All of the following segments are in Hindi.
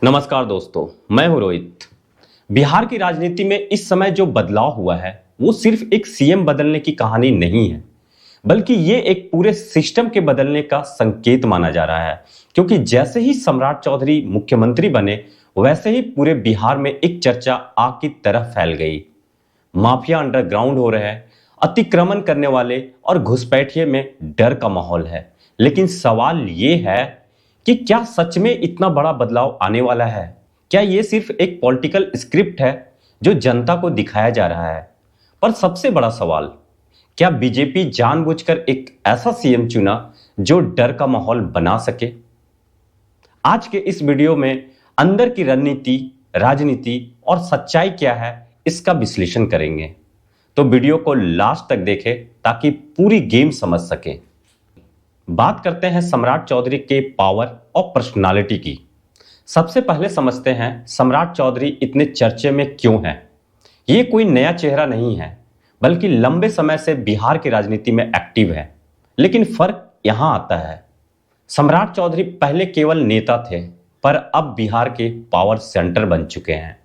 नमस्कार दोस्तों, मैं हूं रोहित। बिहार की राजनीति में इस समय जो बदलाव हुआ है वो सिर्फ एक सीएम बदलने की कहानी नहीं है, बल्कि ये एक पूरे सिस्टम के बदलने का संकेत माना जा रहा है। क्योंकि जैसे ही सम्राट चौधरी मुख्यमंत्री बने, वैसे ही पूरे बिहार में एक चर्चा आग की तरह फैल गई। माफिया अंडरग्राउंड हो रहे हैं, अतिक्रमण करने वाले और घुसपैठिए में डर का माहौल है। लेकिन सवाल ये है कि क्या सच में इतना बड़ा बदलाव आने वाला है? क्या ये सिर्फ एक पॉलिटिकल स्क्रिप्ट है जो जनता को दिखाया जा रहा है? पर सबसे बड़ा सवाल, क्या बीजेपी जानबूझकर एक ऐसा सीएम चुना जो डर का माहौल बना सके? आज के इस वीडियो में अंदर की रणनीति, राजनीति और सच्चाई क्या है, इसका विश्लेषण करेंगे। तो वीडियो को लास्ट तक देखें ताकि पूरी गेम समझ सकें। बात करते हैं सम्राट चौधरी के पावर और पर्सनालिटी की। सबसे पहले समझते हैं सम्राट चौधरी इतने चर्चे में क्यों हैं। ये कोई नया चेहरा नहीं है, बल्कि लंबे समय से बिहार की राजनीति में एक्टिव है। लेकिन फर्क यहां आता है, सम्राट चौधरी पहले केवल नेता थे, पर अब बिहार के पावर सेंटर बन चुके हैं।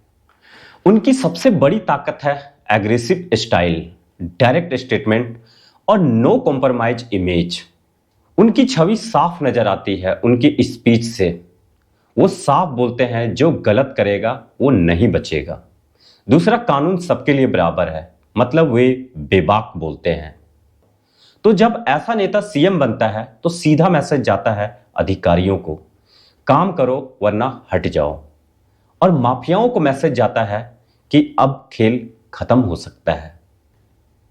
उनकी सबसे बड़ी ताकत है एग्रेसिव स्टाइल, डायरेक्ट स्टेटमेंट और नो कॉम्प्रोमाइज इमेज। उनकी छवि साफ नजर आती है उनकी स्पीच से। वो साफ बोलते हैं जो गलत करेगा वो नहीं बचेगा। दूसरा, कानून सबके लिए बराबर है, मतलब वे बेबाक बोलते हैं। तो जब ऐसा नेता सीएम बनता है तो सीधा मैसेज जाता है अधिकारियों को, काम करो वरना हट जाओ। और माफियाओं को मैसेज जाता है कि अब खेल खत्म हो सकता है।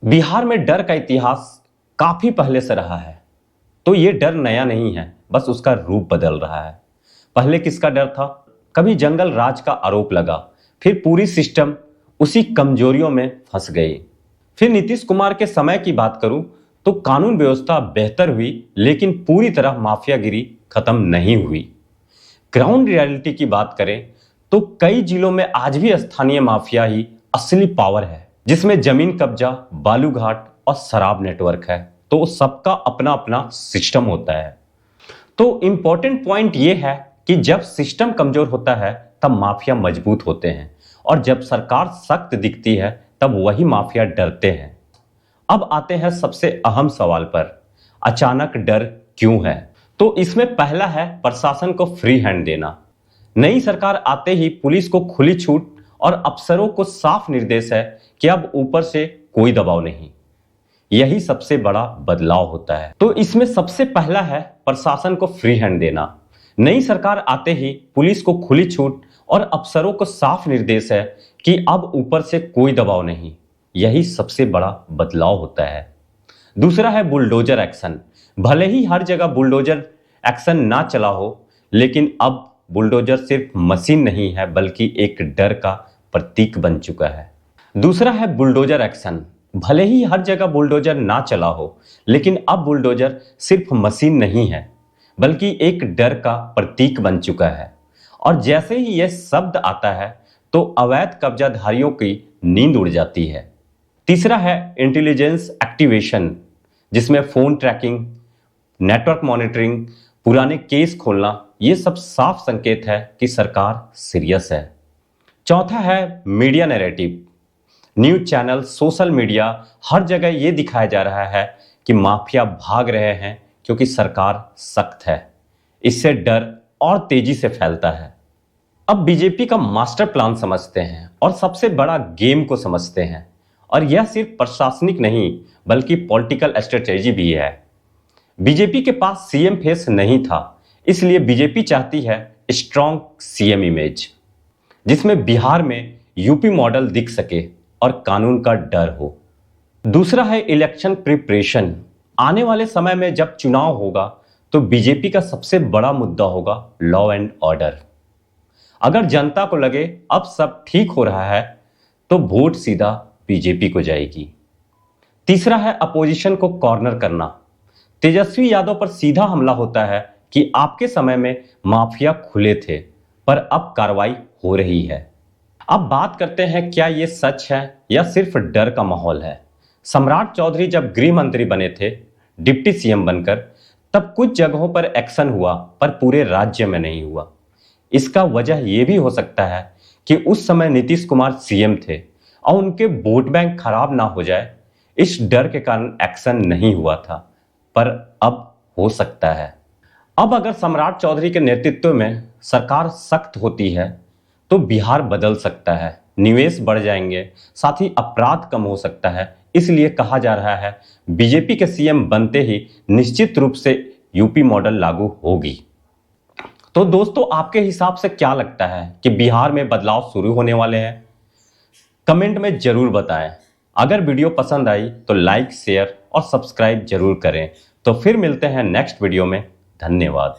बिहार में डर का इतिहास काफी पहले से रहा है, तो ये डर नया नहीं है, बस उसका रूप बदल रहा है। पहले किसका डर था? कभी जंगल राज का आरोप लगा, फिर पूरी सिस्टम उसी कमजोरियों में फंस गई। फिर नीतीश कुमार के समय की बात करूं तो कानून व्यवस्था बेहतर हुई, लेकिन पूरी तरह माफियागिरी खत्म नहीं हुई। ग्राउंड रियलिटी की बात करें तो कई जिलों में आज भी स्थानीय माफिया ही असली पावर है, जिसमें जमीन कब्जा, बालू घाट और शराब नेटवर्क है। तो सबका अपना अपना सिस्टम होता है। तो इंपॉर्टेंट पॉइंट यह है कि जब सिस्टम कमजोर होता है तब माफिया मजबूत होते हैं, और जब सरकार सख्त दिखती है तब वही माफिया डरते हैं। अब आते हैं सबसे अहम सवाल पर, अचानक डर क्यों है? तो इसमें पहला है प्रशासन को फ्री हैंड देना। नई सरकार आते ही पुलिस को खुली छूट और अफसरों को साफ निर्देश है कि अब ऊपर से कोई दबाव नहीं। यही सबसे बड़ा बदलाव होता है। तो इसमें सबसे पहला है प्रशासन को फ्री हैंड देना। नई सरकार आते ही पुलिस को खुली छूट और अफसरों को साफ निर्देश है कि अब ऊपर से कोई दबाव नहीं। यही सबसे बड़ा बदलाव होता है। दूसरा है बुलडोजर एक्शन। भले ही हर जगह बुलडोजर एक्शन ना चला हो, लेकिन अब बुलडोजर सिर्फ मशीन नहीं है, बल्कि एक डर का प्रतीक बन चुका है। दूसरा है बुलडोजर एक्शन। भले ही हर जगह बुलडोजर ना चला हो, लेकिन अब बुलडोजर सिर्फ मशीन नहीं है, बल्कि एक डर का प्रतीक बन चुका है। और जैसे ही यह शब्द आता है तो अवैध कब्जाधारियों की नींद उड़ जाती है। तीसरा है इंटेलिजेंस एक्टिवेशन, जिसमें फोन ट्रैकिंग, नेटवर्क मॉनिटरिंग, पुराने केस खोलना, यह सब साफ संकेत है कि सरकार सीरियस है। चौथा है media narrative. News channel, social media, हर जगह यह दिखाया जा रहा है कि माफिया भाग रहे हैं क्योंकि सरकार सख्त है। इससे डर और तेजी से फैलता है। अब बीजेपी का मास्टर प्लान समझते हैं और सबसे बड़ा गेम को समझते हैं। और यह सिर्फ प्रशासनिक नहीं, बल्कि पॉलिटिकल स्ट्रेटेजी भी है। बीजेपी के पास सीएम फेस नहीं था, इसलिए बीजेपी चाहती है स्ट्रॉन्ग सीएम इमेज, जिसमें बिहार में यूपी मॉडल दिख सके और कानून का डर हो। दूसरा है इलेक्शन प्रिपरेशन। आने वाले समय में जब चुनाव होगा तो बीजेपी का सबसे बड़ा मुद्दा होगा लॉ एंड ऑर्डर। अगर जनता को लगे अब सब ठीक हो रहा है तो वोट सीधा बीजेपी को जाएगी। तीसरा है अपोजिशन को कॉर्नर करना। तेजस्वी यादव पर सीधा हमला होता है कि आपके समय में माफिया खुले थे, पर अब कार्रवाई हो रही है। अब बात करते हैं, क्या यह सच है या सिर्फ डर का माहौल है? सम्राट चौधरी जब गृह मंत्री बने थे डिप्टी सीएम बनकर, तब कुछ जगहों पर एक्शन हुआ, पर पूरे राज्य में नहीं हुआ। इसका वजह यह भी हो सकता है कि उस समय नीतीश कुमार सीएम थे और उनके वोट बैंक खराब ना हो जाए, इस डर के कारण एक्शन नहीं हुआ था, पर अब हो सकता है। अब अगर सम्राट चौधरी के नेतृत्व में सरकार सख्त होती है तो बिहार बदल सकता है, निवेश बढ़ जाएंगे, साथ ही अपराध कम हो सकता है। इसलिए कहा जा रहा है बीजेपी के सीएम बनते ही निश्चित रूप से यूपी मॉडल लागू होगी। तो दोस्तों, आपके हिसाब से क्या लगता है कि बिहार में बदलाव शुरू होने वाले हैं? कमेंट में जरूर बताएं। अगर वीडियो पसंद आई तो लाइक, शेयर और सब्सक्राइब जरूर करें। तो फिर मिलते हैं नेक्स्ट वीडियो में। धन्यवाद।